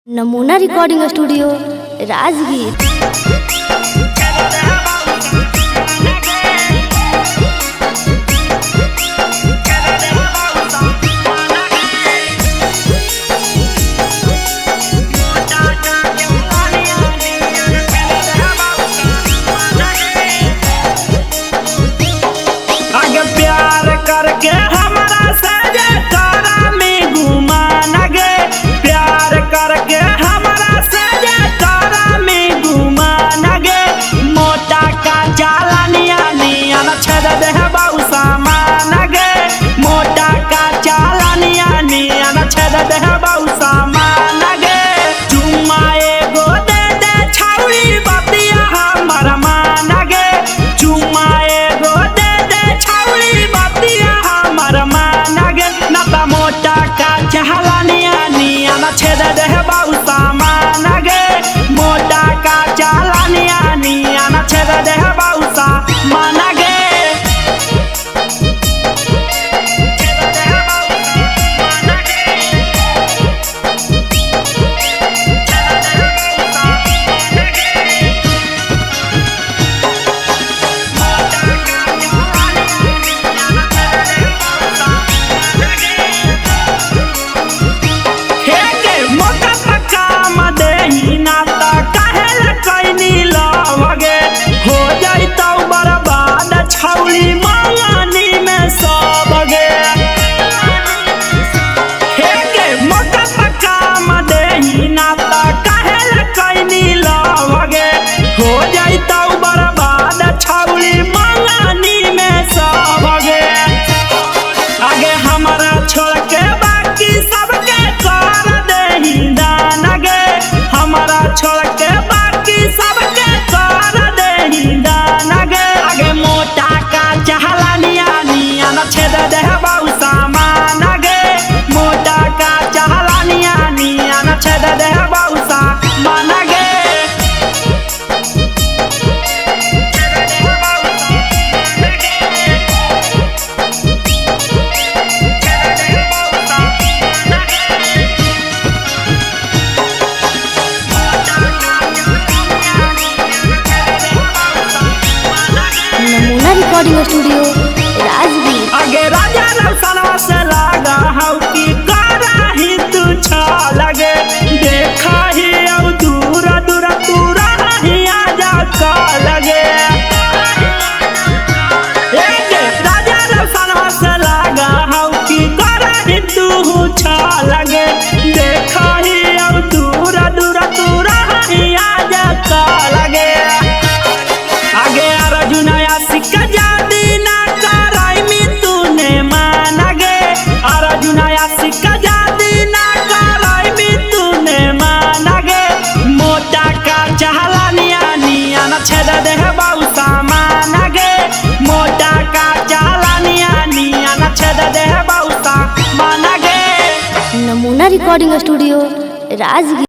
नमूना recording studio Rajgir. करके हमारा सजे तारा में घुमा नगे, प्यार करके हमारा सजे तारा में घुमा नगे। मोटा का चालानिया निया न छेद दे बाऊ सामान गे, मोटा का चालानिया निया न छेद दे बाऊ सामान गे। चुम्मा एगो दे दे छाउरी बतिया हमारा मान गे, चुम्मा एगो दे दे छाउरी बतिया मोटा का चालानिया निया न छेद दे बाऊ सामान गे, मोटा का चालानिया निया न छेद दे बाऊ सामान गे। छाउली मांगानी में सब गे हे मोटा पक्का मदेही नाता काहे कैनी लवगे, हो जाइता बर्बाद छाउली मांगानी में सब गे। आगे हमारा छोड़ के बाकी सबके कर देही दान गे, हमारा छोड़ के बाकी सबके कर देही दान गे। आगे मोटा चालानिया निया न छेद दे बाऊ सामान गे, मोटा का चालानिया निया न छेद दे बाऊ सामान गे। नमूना रिकॉर्डिंग स्टूडियो राजगीर। आगे राजा रौसनवा से लागा हौ की करा ही तू छा लगे, देखा ही अब दूर दूर दूर ही आजा का लगे। राजा रौसनवा से लागा हौ की करा ही तू छा लगे, देखा ही अब दूर दूर दूर ही आजा का लगे। आगे अर्जुनया सिक्का जादी ना कराई में तूने मान गे, अर्जुनया सिक्का जादी ना कराई में तूने मान गे। मोटा का चालानिया निया न छेद दे बाऊ सामान गे, मोटा का चालानिया निया न छेद दे बाऊ सामान गे। नमूना रिकॉर्डिंग स्टूडियो राजगीर।